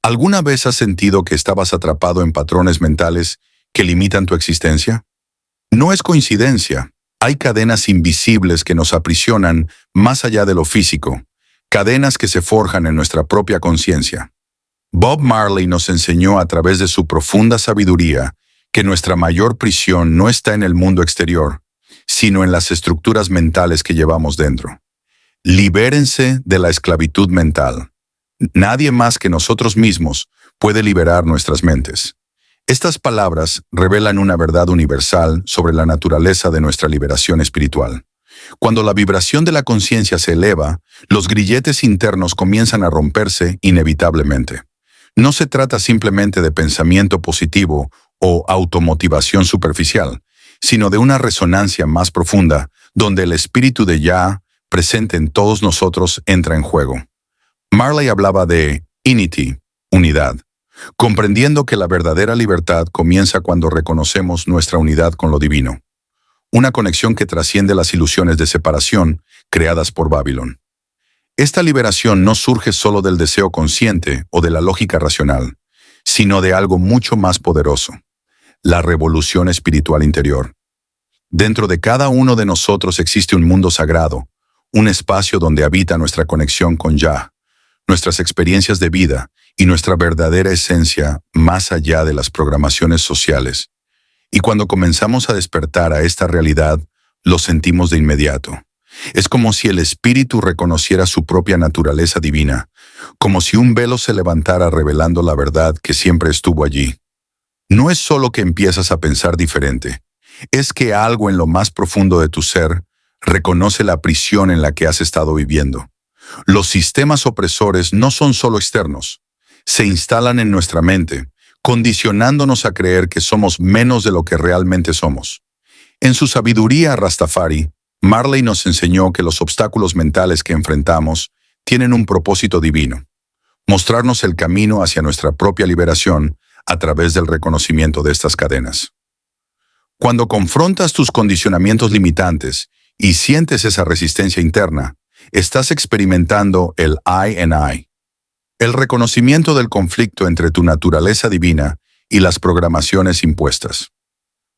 ¿Alguna vez has sentido que estabas atrapado en patrones mentales que limitan tu existencia? No es coincidencia. Hay cadenas invisibles que nos aprisionan más allá de lo físico, cadenas que se forjan en nuestra propia conciencia. Bob Marley nos enseñó a través de su profunda sabiduría que nuestra mayor prisión no está en el mundo exterior, sino en las estructuras mentales que llevamos dentro. Libérense de la esclavitud mental. Nadie más que nosotros mismos puede liberar nuestras mentes. Estas palabras revelan una verdad universal sobre la naturaleza de nuestra liberación espiritual. Cuando la vibración de la conciencia se eleva, los grilletes internos comienzan a romperse inevitablemente. No se trata simplemente de pensamiento positivo o automotivación superficial, sino de una resonancia más profunda, donde el espíritu de Yah, presente en todos nosotros, entra en juego. Marley hablaba de unity, unidad, comprendiendo que la verdadera libertad comienza cuando reconocemos nuestra unidad con lo divino. Una conexión que trasciende las ilusiones de separación creadas por Babilón. Esta liberación no surge solo del deseo consciente o de la lógica racional, sino de algo mucho más poderoso, la revolución espiritual interior. Dentro de cada uno de nosotros existe un mundo sagrado, un espacio donde habita nuestra conexión con Yah, nuestras experiencias de vida y nuestra verdadera esencia más allá de las programaciones sociales. Y cuando comenzamos a despertar a esta realidad, lo sentimos de inmediato. Es como si el espíritu reconociera su propia naturaleza divina, como si un velo se levantara revelando la verdad que siempre estuvo allí. No es solo que empiezas a pensar diferente, es que algo en lo más profundo de tu ser reconoce la prisión en la que has estado viviendo. Los sistemas opresores no son solo externos, se instalan en nuestra mente, condicionándonos a creer que somos menos de lo que realmente somos. En su sabiduría Rastafari, Marley nos enseñó que los obstáculos mentales que enfrentamos tienen un propósito divino, mostrarnos el camino hacia nuestra propia liberación a través del reconocimiento de estas cadenas. Cuando confrontas tus condicionamientos limitantes y sientes esa resistencia interna, estás experimentando el I and I, el reconocimiento del conflicto entre tu naturaleza divina y las programaciones impuestas.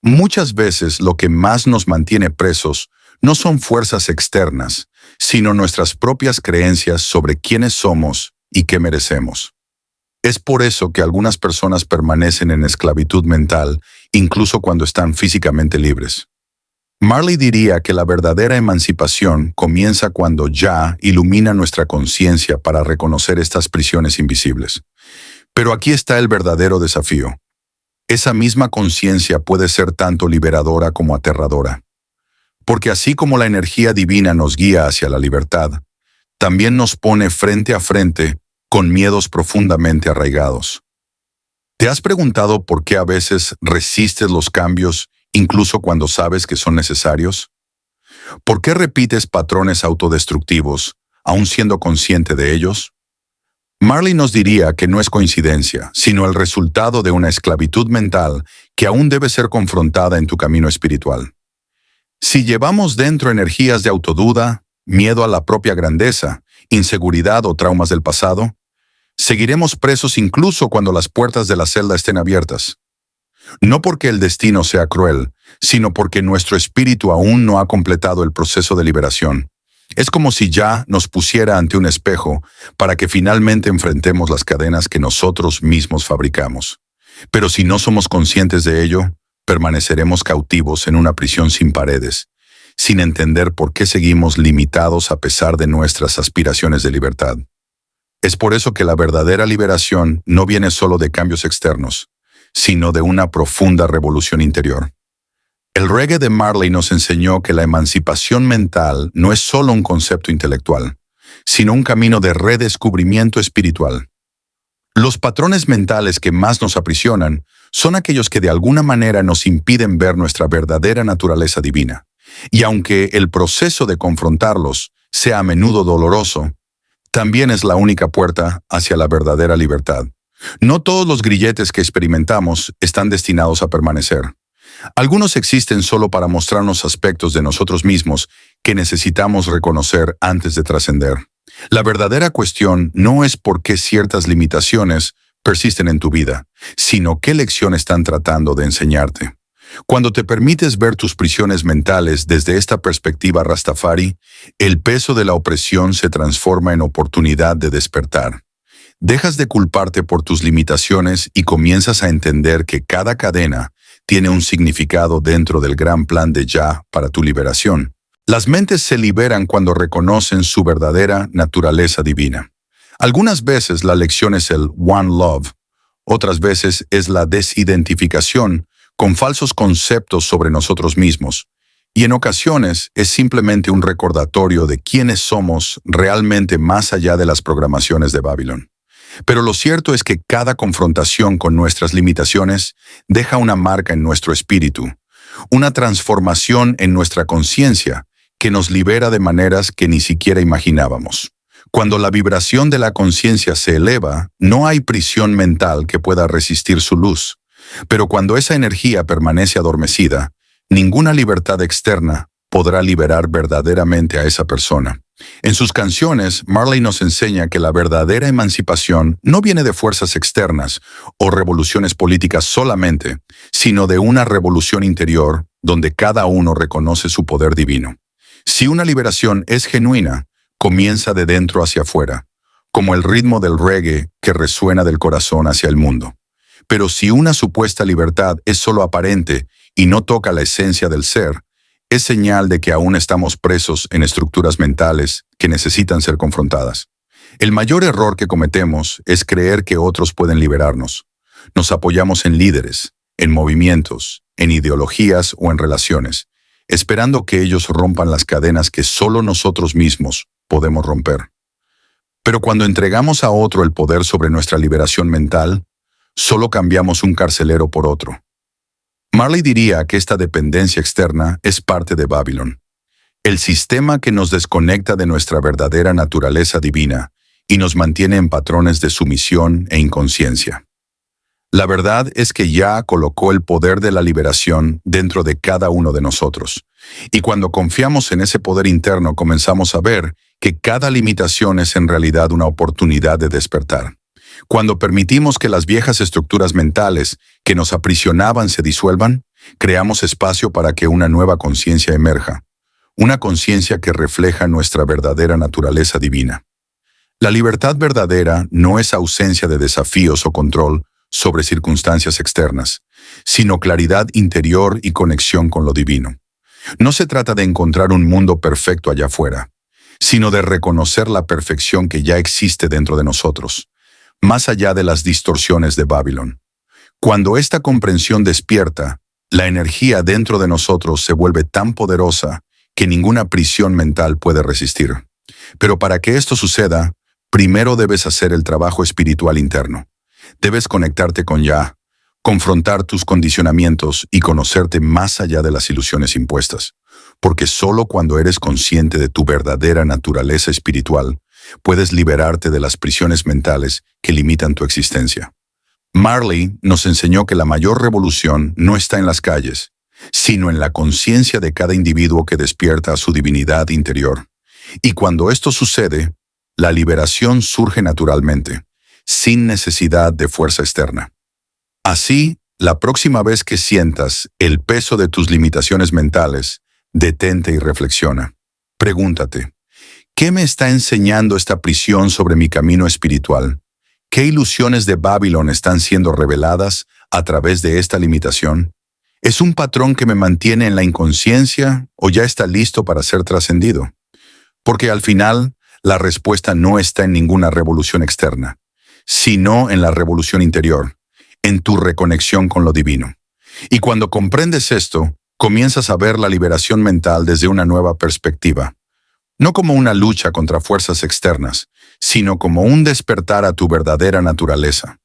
Muchas veces lo que más nos mantiene presos no son fuerzas externas, sino nuestras propias creencias sobre quiénes somos y qué merecemos. Es por eso que algunas personas permanecen en esclavitud mental, incluso cuando están físicamente libres. Marley diría que la verdadera emancipación comienza cuando Yah ilumina nuestra conciencia para reconocer estas prisiones invisibles. Pero aquí está el verdadero desafío. Esa misma conciencia puede ser tanto liberadora como aterradora. Porque así como la energía divina nos guía hacia la libertad, también nos pone frente a frente con miedos profundamente arraigados. ¿Te has preguntado por qué a veces resistes los cambios incluso cuando sabes que son necesarios? ¿Por qué repites patrones autodestructivos, aún siendo consciente de ellos? Marley nos diría que no es coincidencia, sino el resultado de una esclavitud mental que aún debe ser confrontada en tu camino espiritual. Si llevamos dentro energías de autoduda, miedo a la propia grandeza, inseguridad o traumas del pasado, seguiremos presos incluso cuando las puertas de la celda estén abiertas. No porque el destino sea cruel, sino porque nuestro espíritu aún no ha completado el proceso de liberación. Es como si Yah nos pusiera ante un espejo para que finalmente enfrentemos las cadenas que nosotros mismos fabricamos. Pero si no somos conscientes de ello, permaneceremos cautivos en una prisión sin paredes, sin entender por qué seguimos limitados a pesar de nuestras aspiraciones de libertad. Es por eso que la verdadera liberación no viene solo de cambios externos, sino de una profunda revolución interior. El reggae de Marley nos enseñó que la emancipación mental no es solo un concepto intelectual, sino un camino de redescubrimiento espiritual. Los patrones mentales que más nos aprisionan son aquellos que de alguna manera nos impiden ver nuestra verdadera naturaleza divina. Y aunque el proceso de confrontarlos sea a menudo doloroso, también es la única puerta hacia la verdadera libertad. No todos los grilletes que experimentamos están destinados a permanecer. Algunos existen solo para mostrarnos aspectos de nosotros mismos que necesitamos reconocer antes de trascender. La verdadera cuestión no es por qué ciertas limitaciones persisten en tu vida, sino qué lección están tratando de enseñarte. Cuando te permites ver tus prisiones mentales desde esta perspectiva Rastafari, el peso de la opresión se transforma en oportunidad de despertar. Dejas de culparte por tus limitaciones y comienzas a entender que cada cadena tiene un significado dentro del gran plan de Jah para tu liberación. Las mentes se liberan cuando reconocen su verdadera naturaleza divina. Algunas veces la lección es el One Love, otras veces es la desidentificación con falsos conceptos sobre nosotros mismos, y en ocasiones es simplemente un recordatorio de quiénes somos realmente más allá de las programaciones de Babilón. Pero lo cierto es que cada confrontación con nuestras limitaciones deja una marca en nuestro espíritu, una transformación en nuestra conciencia que nos libera de maneras que ni siquiera imaginábamos. Cuando la vibración de la conciencia se eleva, no hay prisión mental que pueda resistir su luz. Pero cuando esa energía permanece adormecida, ninguna libertad externa podrá liberar verdaderamente a esa persona. En sus canciones, Marley nos enseña que la verdadera emancipación no viene de fuerzas externas o revoluciones políticas solamente, sino de una revolución interior donde cada uno reconoce su poder divino. Si una liberación es genuina, comienza de dentro hacia afuera, como el ritmo del reggae que resuena del corazón hacia el mundo. Pero si una supuesta libertad es solo aparente y no toca la esencia del ser, es señal de que aún estamos presos en estructuras mentales que necesitan ser confrontadas. El mayor error que cometemos es creer que otros pueden liberarnos. Nos apoyamos en líderes, en movimientos, en ideologías o en relaciones, esperando que ellos rompan las cadenas que solo nosotros mismos podemos romper. Pero cuando entregamos a otro el poder sobre nuestra liberación mental, solo cambiamos un carcelero por otro. Marley diría que esta dependencia externa es parte de Babilón, el sistema que nos desconecta de nuestra verdadera naturaleza divina y nos mantiene en patrones de sumisión e inconsciencia. La verdad es que Jah colocó el poder de la liberación dentro de cada uno de nosotros, y cuando confiamos en ese poder interno comenzamos a ver que cada limitación es en realidad una oportunidad de despertar. Cuando permitimos que las viejas estructuras mentales que nos aprisionaban se disuelvan, creamos espacio para que una nueva conciencia emerja, una conciencia que refleja nuestra verdadera naturaleza divina. La libertad verdadera no es ausencia de desafíos o control sobre circunstancias externas, sino claridad interior y conexión con lo divino. No se trata de encontrar un mundo perfecto allá afuera, sino de reconocer la perfección que ya existe dentro de nosotros, más allá de las distorsiones de Babilón. Cuando esta comprensión despierta, la energía dentro de nosotros se vuelve tan poderosa que ninguna prisión mental puede resistir. Pero para que esto suceda, primero debes hacer el trabajo espiritual interno. Debes conectarte con Jah, confrontar tus condicionamientos y conocerte más allá de las ilusiones impuestas. Porque solo cuando eres consciente de tu verdadera naturaleza espiritual, puedes liberarte de las prisiones mentales que limitan tu existencia. Marley nos enseñó que la mayor revolución no está en las calles, sino en la conciencia de cada individuo que despierta a su divinidad interior. Y cuando esto sucede, la liberación surge naturalmente, sin necesidad de fuerza externa. Así, la próxima vez que sientas el peso de tus limitaciones mentales, detente y reflexiona. Pregúntate, ¿qué me está enseñando esta prisión sobre mi camino espiritual? ¿Qué ilusiones de Babilón están siendo reveladas a través de esta limitación? ¿Es un patrón que me mantiene en la inconsciencia o ya está listo para ser trascendido? Porque al final, la respuesta no está en ninguna revolución externa, sino en la revolución interior, en tu reconexión con lo divino. Y cuando comprendes esto, comienzas a ver la liberación mental desde una nueva perspectiva. No como una lucha contra fuerzas externas, sino como un despertar a tu verdadera naturaleza.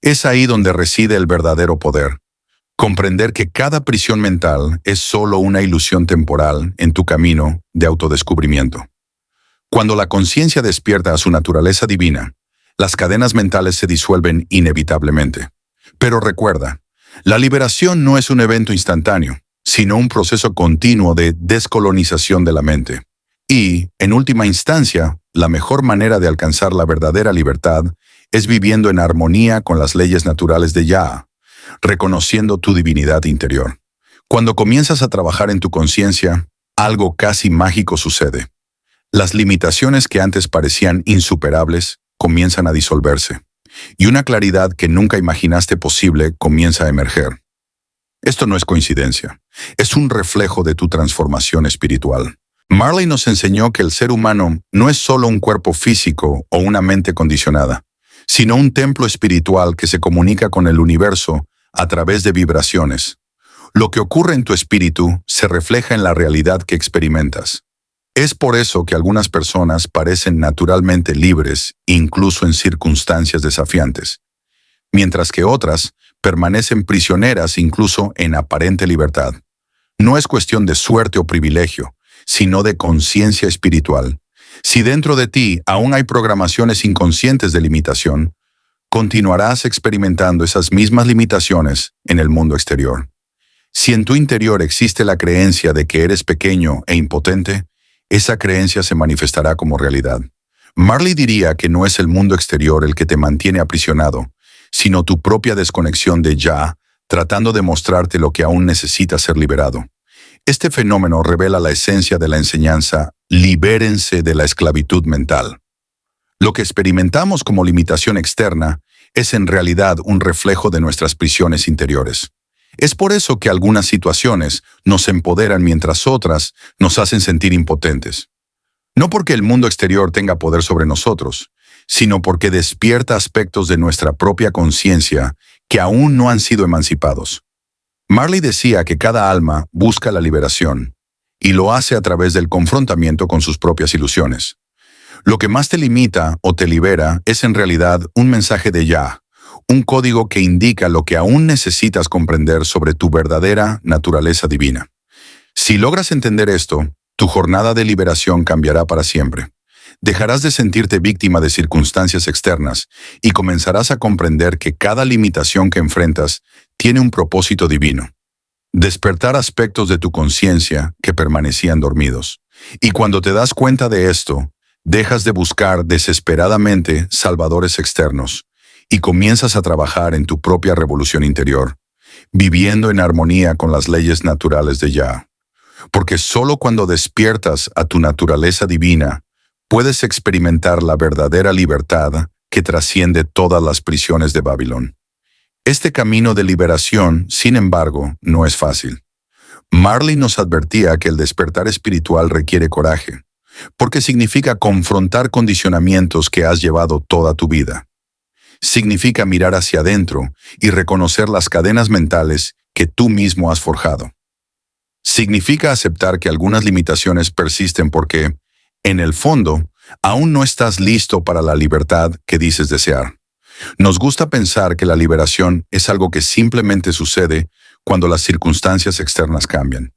Es ahí donde reside el verdadero poder. Comprender que cada prisión mental es solo una ilusión temporal en tu camino de autodescubrimiento. Cuando la conciencia despierta a su naturaleza divina, las cadenas mentales se disuelven inevitablemente. Pero recuerda, la liberación no es un evento instantáneo, sino un proceso continuo de descolonización de la mente. Y, en última instancia, la mejor manera de alcanzar la verdadera libertad es viviendo en armonía con las leyes naturales de Ya, reconociendo tu divinidad interior. Cuando comienzas a trabajar en tu conciencia, algo casi mágico sucede. Las limitaciones que antes parecían insuperables comienzan a disolverse, y una claridad que nunca imaginaste posible comienza a emerger. Esto no es coincidencia, es un reflejo de tu transformación espiritual. Marley nos enseñó que el ser humano no es solo un cuerpo físico o una mente condicionada, sino un templo espiritual que se comunica con el universo a través de vibraciones. Lo que ocurre en tu espíritu se refleja en la realidad que experimentas. Es por eso que algunas personas parecen naturalmente libres, incluso en circunstancias desafiantes, mientras que otras permanecen prisioneras incluso en aparente libertad. No es cuestión de suerte o privilegio, sino de conciencia espiritual. Si dentro de ti aún hay programaciones inconscientes de limitación, continuarás experimentando esas mismas limitaciones en el mundo exterior. Si en tu interior existe la creencia de que eres pequeño e impotente, esa creencia se manifestará como realidad. Marley diría que no es el mundo exterior el que te mantiene aprisionado, sino tu propia desconexión de Ya, tratando de mostrarte lo que aún necesita ser liberado. Este fenómeno revela la esencia de la enseñanza, libérense de la esclavitud mental. Lo que experimentamos como limitación externa es en realidad un reflejo de nuestras prisiones interiores. Es por eso que algunas situaciones nos empoderan mientras otras nos hacen sentir impotentes. No porque el mundo exterior tenga poder sobre nosotros, sino porque despierta aspectos de nuestra propia conciencia que aún no han sido emancipados. Marley decía que cada alma busca la liberación, y lo hace a través del confrontamiento con sus propias ilusiones. Lo que más te limita o te libera es en realidad un mensaje de Ya, un código que indica lo que aún necesitas comprender sobre tu verdadera naturaleza divina. Si logras entender esto, tu jornada de liberación cambiará para siempre. Dejarás de sentirte víctima de circunstancias externas y comenzarás a comprender que cada limitación que enfrentas tiene un propósito divino. Despertar aspectos de tu conciencia que permanecían dormidos. Y cuando te das cuenta de esto, dejas de buscar desesperadamente salvadores externos y comienzas a trabajar en tu propia revolución interior, viviendo en armonía con las leyes naturales de Ya. Porque solo cuando despiertas a tu naturaleza divina, puedes experimentar la verdadera libertad que trasciende todas las prisiones de Babilón. Este camino de liberación, sin embargo, no es fácil. Marley nos advertía que el despertar espiritual requiere coraje, porque significa confrontar condicionamientos que has llevado toda tu vida. Significa mirar hacia adentro y reconocer las cadenas mentales que tú mismo has forjado. Significa aceptar que algunas limitaciones persisten porque, en el fondo, aún no estás listo para la libertad que dices desear. Nos gusta pensar que la liberación es algo que simplemente sucede cuando las circunstancias externas cambian.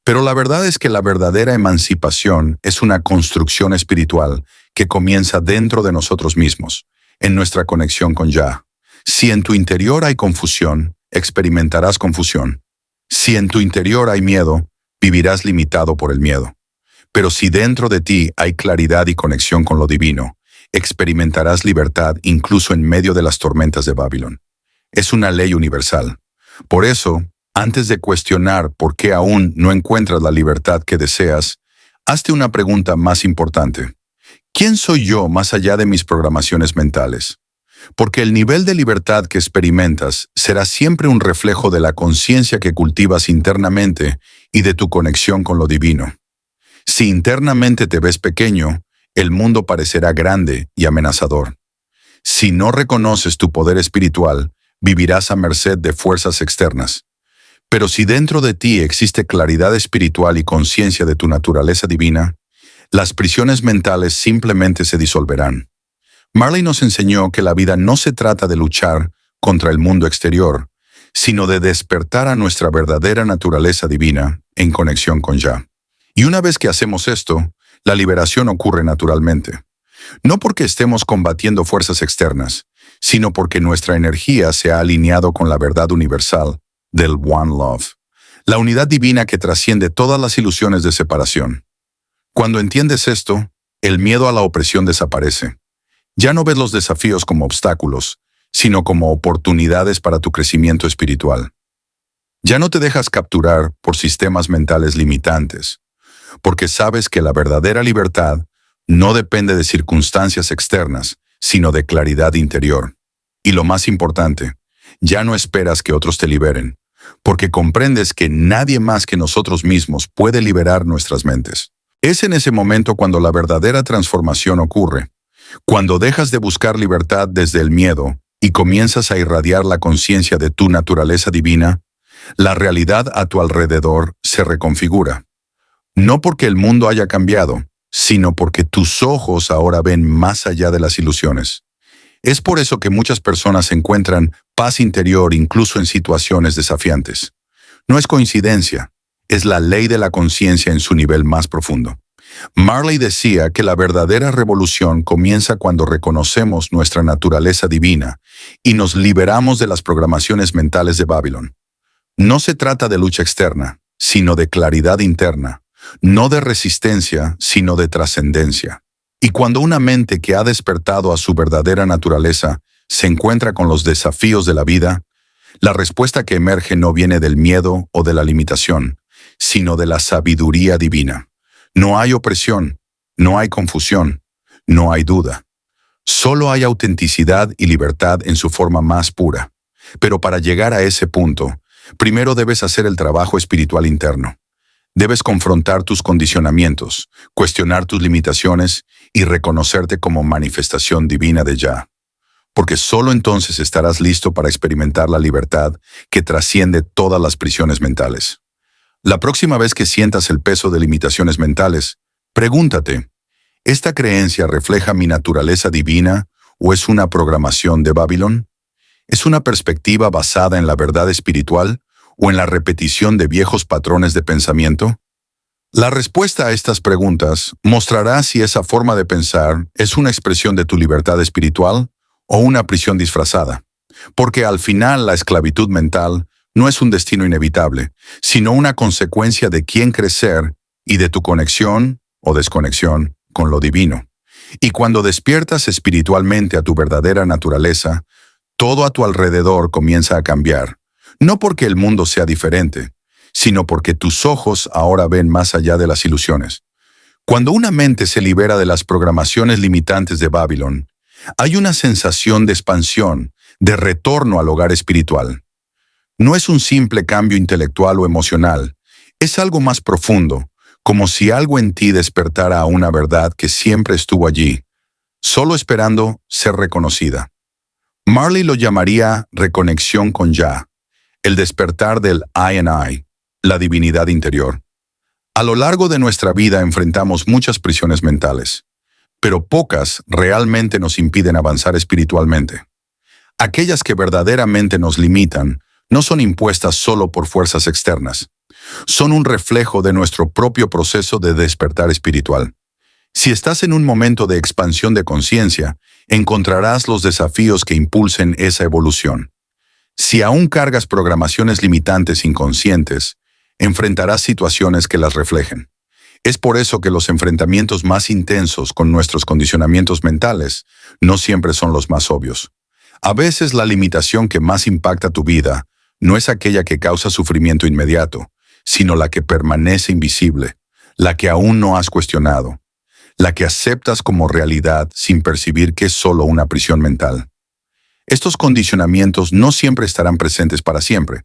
Pero la verdad es que la verdadera emancipación es una construcción espiritual que comienza dentro de nosotros mismos, en nuestra conexión con Ya. Si en tu interior hay confusión, experimentarás confusión. Si en tu interior hay miedo, vivirás limitado por el miedo. Pero si dentro de ti hay claridad y conexión con lo divino, experimentarás libertad incluso en medio de las tormentas de Babilón. Es una ley universal. Por eso, antes de cuestionar por qué aún no encuentras la libertad que deseas, hazte una pregunta más importante. ¿Quién soy yo más allá de mis programaciones mentales? Porque el nivel de libertad que experimentas será siempre un reflejo de la conciencia que cultivas internamente y de tu conexión con lo divino. Si internamente te ves pequeño, el mundo parecerá grande y amenazador. Si no reconoces tu poder espiritual, vivirás a merced de fuerzas externas. Pero si dentro de ti existe claridad espiritual y conciencia de tu naturaleza divina, las prisiones mentales simplemente se disolverán. Marley nos enseñó que la vida no se trata de luchar contra el mundo exterior, sino de despertar a nuestra verdadera naturaleza divina en conexión con Ya. Y una vez que hacemos esto, la liberación ocurre naturalmente. No porque estemos combatiendo fuerzas externas, sino porque nuestra energía se ha alineado con la verdad universal del One Love, la unidad divina que trasciende todas las ilusiones de separación. Cuando entiendes esto, el miedo a la opresión desaparece. Ya no ves los desafíos como obstáculos, sino como oportunidades para tu crecimiento espiritual. Ya no te dejas capturar por sistemas mentales limitantes, porque sabes que la verdadera libertad no depende de circunstancias externas, sino de claridad interior. Y lo más importante, ya no esperas que otros te liberen, porque comprendes que nadie más que nosotros mismos puede liberar nuestras mentes. Es en ese momento cuando la verdadera transformación ocurre, cuando dejas de buscar libertad desde el miedo y comienzas a irradiar la conciencia de tu naturaleza divina. La realidad a tu alrededor se reconfigura. No porque el mundo haya cambiado, sino porque tus ojos ahora ven más allá de las ilusiones. Es por eso que muchas personas encuentran paz interior incluso en situaciones desafiantes. No es coincidencia, es la ley de la conciencia en su nivel más profundo. Marley decía que la verdadera revolución comienza cuando reconocemos nuestra naturaleza divina y nos liberamos de las programaciones mentales de Babilón. No se trata de lucha externa, sino de claridad interna, no de resistencia, sino de trascendencia. Y cuando una mente que ha despertado a su verdadera naturaleza se encuentra con los desafíos de la vida, la respuesta que emerge no viene del miedo o de la limitación, sino de la sabiduría divina. No hay opresión, no hay confusión, no hay duda. Solo hay autenticidad y libertad en su forma más pura. Pero para llegar a ese punto, primero debes hacer el trabajo espiritual interno. Debes confrontar tus condicionamientos, cuestionar tus limitaciones y reconocerte como manifestación divina de Ya. Porque solo entonces estarás listo para experimentar la libertad que trasciende todas las prisiones mentales. La próxima vez que sientas el peso de limitaciones mentales, pregúntate, ¿esta creencia refleja mi naturaleza divina o es una programación de Babilón? ¿Es una perspectiva basada en la verdad espiritual o en la repetición de viejos patrones de pensamiento? La respuesta a estas preguntas mostrará si esa forma de pensar es una expresión de tu libertad espiritual o una prisión disfrazada, porque al final la esclavitud mental no es un destino inevitable, sino una consecuencia de quién crecer y de tu conexión o desconexión con lo divino. Y cuando despiertas espiritualmente a tu verdadera naturaleza, todo a tu alrededor comienza a cambiar, no porque el mundo sea diferente, sino porque tus ojos ahora ven más allá de las ilusiones. Cuando una mente se libera de las programaciones limitantes de Babilón, hay una sensación de expansión, de retorno al hogar espiritual. No es un simple cambio intelectual o emocional, es algo más profundo, como si algo en ti despertara a una verdad que siempre estuvo allí, solo esperando ser reconocida. Marley lo llamaría reconexión con Ya, el despertar del I and I, la divinidad interior. A lo largo de nuestra vida enfrentamos muchas prisiones mentales, pero pocas realmente nos impiden avanzar espiritualmente. Aquellas que verdaderamente nos limitan no son impuestas solo por fuerzas externas. Son un reflejo de nuestro propio proceso de despertar espiritual. Si estás en un momento de expansión de conciencia, encontrarás los desafíos que impulsen esa evolución. Si aún cargas programaciones limitantes inconscientes, enfrentarás situaciones que las reflejen. Es por eso que los enfrentamientos más intensos con nuestros condicionamientos mentales no siempre son los más obvios. A veces la limitación que más impacta tu vida no es aquella que causa sufrimiento inmediato, sino la que permanece invisible, la que aún no has cuestionado, la que aceptas como realidad sin percibir que es solo una prisión mental. Estos condicionamientos no siempre estarán presentes para siempre,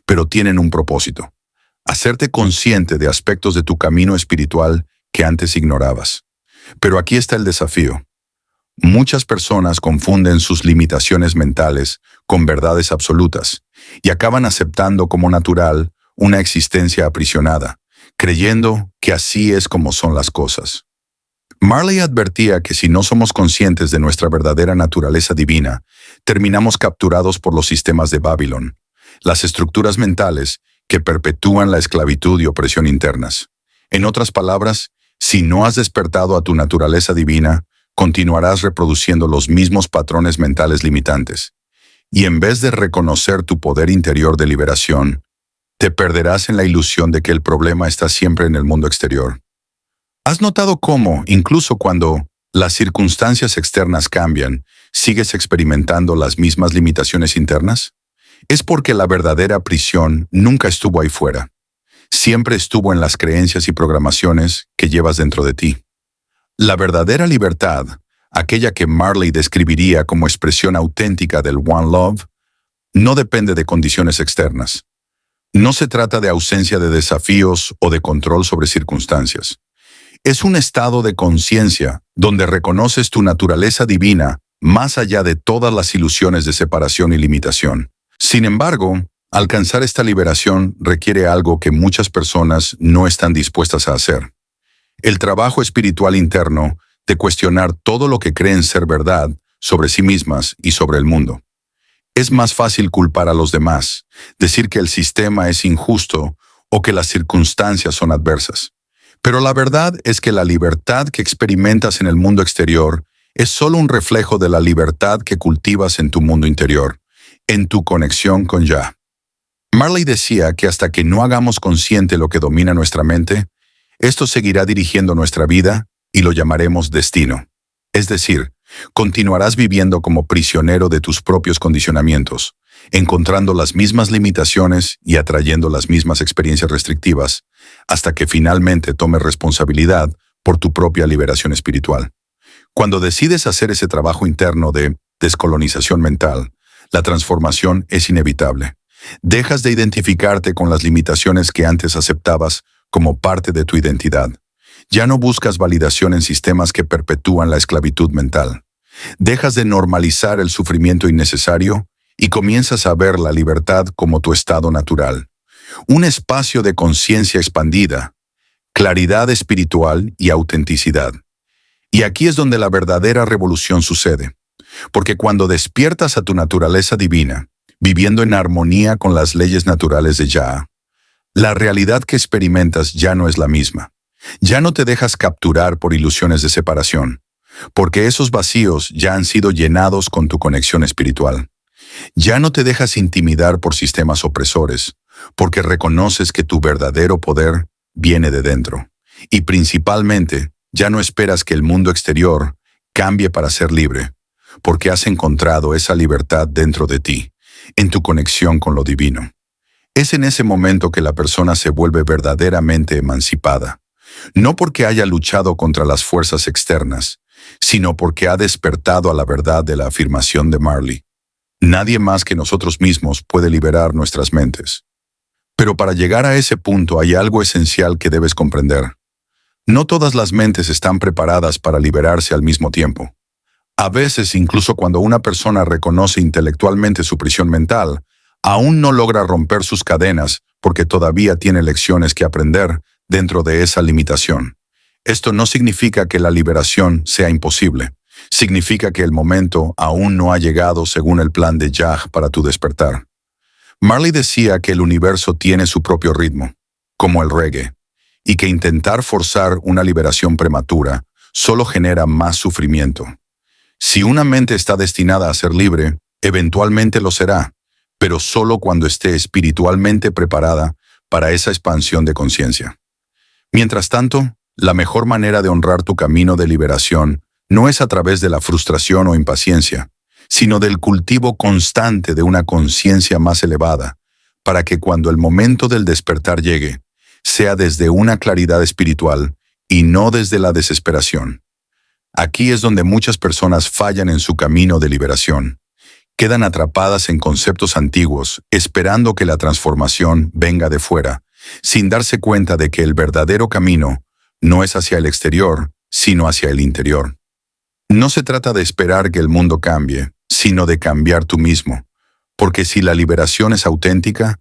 pero tienen un propósito: hacerte consciente de aspectos de tu camino espiritual que antes ignorabas. Pero aquí está el desafío. Muchas personas confunden sus limitaciones mentales con verdades absolutas y acaban aceptando como natural una existencia aprisionada, creyendo que así es como son las cosas. Marley advertía que si no somos conscientes de nuestra verdadera naturaleza divina, terminamos capturados por los sistemas de Babilón, las estructuras mentales que perpetúan la esclavitud y opresión internas. En otras palabras, si no has despertado a tu naturaleza divina, continuarás reproduciendo los mismos patrones mentales limitantes. Y en vez de reconocer tu poder interior de liberación, te perderás en la ilusión de que el problema está siempre en el mundo exterior. ¿Has notado cómo, incluso cuando las circunstancias externas cambian, ¿sigues experimentando las mismas limitaciones internas? Es porque la verdadera prisión nunca estuvo ahí fuera. Siempre estuvo en las creencias y programaciones que llevas dentro de ti. La verdadera libertad, aquella que Marley describiría como expresión auténtica del One Love, no depende de condiciones externas. No se trata de ausencia de desafíos o de control sobre circunstancias. Es un estado de conciencia donde reconoces tu naturaleza divina más allá de todas las ilusiones de separación y limitación. Sin embargo, alcanzar esta liberación requiere algo que muchas personas no están dispuestas a hacer. El trabajo espiritual interno de cuestionar todo lo que creen ser verdad sobre sí mismas y sobre el mundo. Es más fácil culpar a los demás, decir que el sistema es injusto o que las circunstancias son adversas. Pero la verdad es que la libertad que experimentas en el mundo exterior es solo un reflejo de la libertad que cultivas en tu mundo interior, en tu conexión con Yah. Marley decía que hasta que no hagamos consciente lo que domina nuestra mente, esto seguirá dirigiendo nuestra vida y lo llamaremos destino. Es decir, continuarás viviendo como prisionero de tus propios condicionamientos, encontrando las mismas limitaciones y atrayendo las mismas experiencias restrictivas, hasta que finalmente tomes responsabilidad por tu propia liberación espiritual. Cuando decides hacer ese trabajo interno de descolonización mental, la transformación es inevitable. Dejas de identificarte con las limitaciones que antes aceptabas como parte de tu identidad. Ya no buscas validación en sistemas que perpetúan la esclavitud mental. Dejas de normalizar el sufrimiento innecesario y comienzas a ver la libertad como tu estado natural. Un espacio de conciencia expandida, claridad espiritual y autenticidad. Y aquí es donde la verdadera revolución sucede. Porque cuando despiertas a tu naturaleza divina, viviendo en armonía con las leyes naturales de Yah, la realidad que experimentas ya no es la misma. Ya no te dejas capturar por ilusiones de separación, porque esos vacíos ya han sido llenados con tu conexión espiritual. Ya no te dejas intimidar por sistemas opresores, porque reconoces que tu verdadero poder viene de dentro. Y principalmente, ya no esperas que el mundo exterior cambie para ser libre, porque has encontrado esa libertad dentro de ti, en tu conexión con lo divino. Es en ese momento que la persona se vuelve verdaderamente emancipada, no porque haya luchado contra las fuerzas externas, sino porque ha despertado a la verdad de la afirmación de Marley. Nadie más que nosotros mismos puede liberar nuestras mentes. Pero para llegar a ese punto hay algo esencial que debes comprender. No todas las mentes están preparadas para liberarse al mismo tiempo. A veces, incluso cuando una persona reconoce intelectualmente su prisión mental, aún no logra romper sus cadenas porque todavía tiene lecciones que aprender dentro de esa limitación. Esto no significa que la liberación sea imposible. Significa que el momento aún no ha llegado según el plan de Yah para tu despertar. Marley decía que el universo tiene su propio ritmo, como el reggae, y que intentar forzar una liberación prematura solo genera más sufrimiento. Si una mente está destinada a ser libre, eventualmente lo será, pero solo cuando esté espiritualmente preparada para esa expansión de conciencia. Mientras tanto, la mejor manera de honrar tu camino de liberación no es a través de la frustración o impaciencia, sino del cultivo constante de una conciencia más elevada, para que cuando el momento del despertar llegue, sea desde una claridad espiritual y no desde la desesperación. Aquí es donde muchas personas fallan en su camino de liberación. Quedan atrapadas en conceptos antiguos, esperando que la transformación venga de fuera, sin darse cuenta de que el verdadero camino no es hacia el exterior, sino hacia el interior. No se trata de esperar que el mundo cambie, sino de cambiar tú mismo, porque si la liberación es auténtica,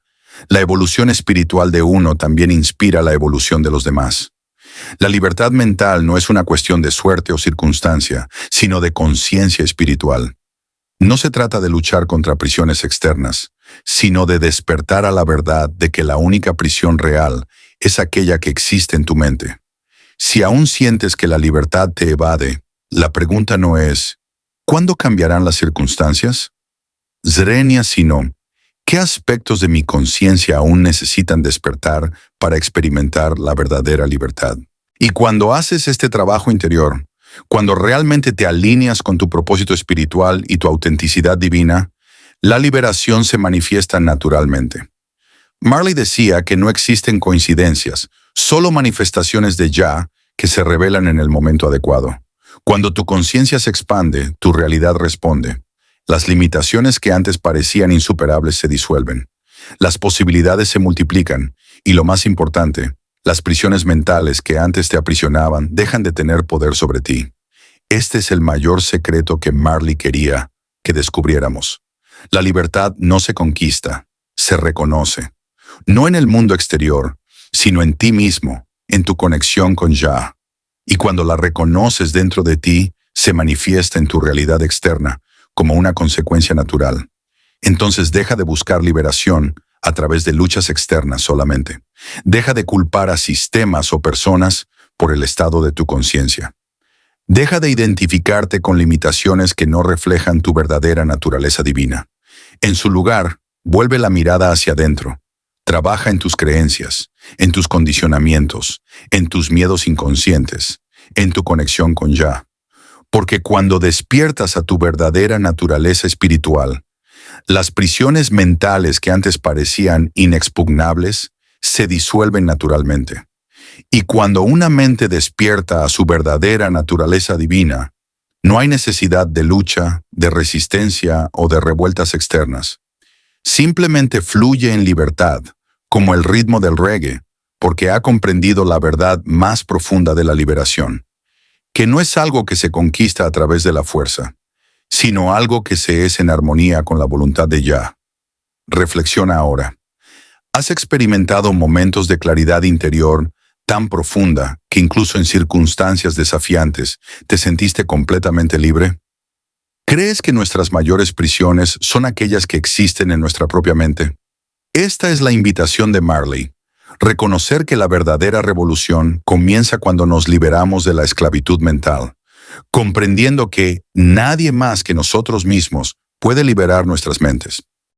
la evolución espiritual de uno también inspira la evolución de los demás. La libertad mental no es una cuestión de suerte o circunstancia, sino de conciencia espiritual. No se trata de luchar contra prisiones externas, sino de despertar a la verdad de que la única prisión real es aquella que existe en tu mente. Si aún sientes que la libertad te evade, la pregunta no es, ¿cuándo cambiarán las circunstancias? Zrenia, sino, ¿qué aspectos de mi conciencia aún necesitan despertar para experimentar la verdadera libertad? Y cuando haces este trabajo interior, Cuando realmente te alineas con tu propósito espiritual y tu autenticidad divina, la liberación se manifiesta naturalmente. Marley decía que no existen coincidencias, solo manifestaciones de Ya que se revelan en el momento adecuado. Cuando tu conciencia se expande, tu realidad responde. Las limitaciones que antes parecían insuperables se disuelven. Las posibilidades se multiplican y, lo más importante, las prisiones mentales que antes te aprisionaban dejan de tener poder sobre ti. Este es el mayor secreto que Marley quería que descubriéramos. La libertad no se conquista, se reconoce. No en el mundo exterior, sino en ti mismo, en tu conexión con Ya. Y cuando la reconoces dentro de ti, se manifiesta en tu realidad externa como una consecuencia natural. Entonces deja de buscar liberación a través de luchas externas solamente. Deja de culpar a sistemas o personas por el estado de tu conciencia. Deja de identificarte con limitaciones que no reflejan tu verdadera naturaleza divina. En su lugar, vuelve la mirada hacia adentro. Trabaja en tus creencias, en tus condicionamientos, en tus miedos inconscientes, en tu conexión con Ya. Porque cuando despiertas a tu verdadera naturaleza espiritual, las prisiones mentales que antes parecían inexpugnables se disuelven naturalmente. Y cuando una mente despierta a su verdadera naturaleza divina, no hay necesidad de lucha, de resistencia o de revueltas externas. Simplemente fluye en libertad, como el ritmo del reggae, porque ha comprendido la verdad más profunda de la liberación, que no es algo que se conquista a través de la fuerza, sino algo que se es en armonía con la voluntad de Ya. Reflexiona ahora. ¿Has experimentado momentos de claridad interior tan profunda que incluso en circunstancias desafiantes te sentiste completamente libre? ¿Crees que nuestras mayores prisiones son aquellas que existen en nuestra propia mente? Esta es la invitación de Marley. Reconocer que la verdadera revolución comienza cuando nos liberamos de la esclavitud mental, comprendiendo que nadie más que nosotros mismos puede liberar nuestras mentes.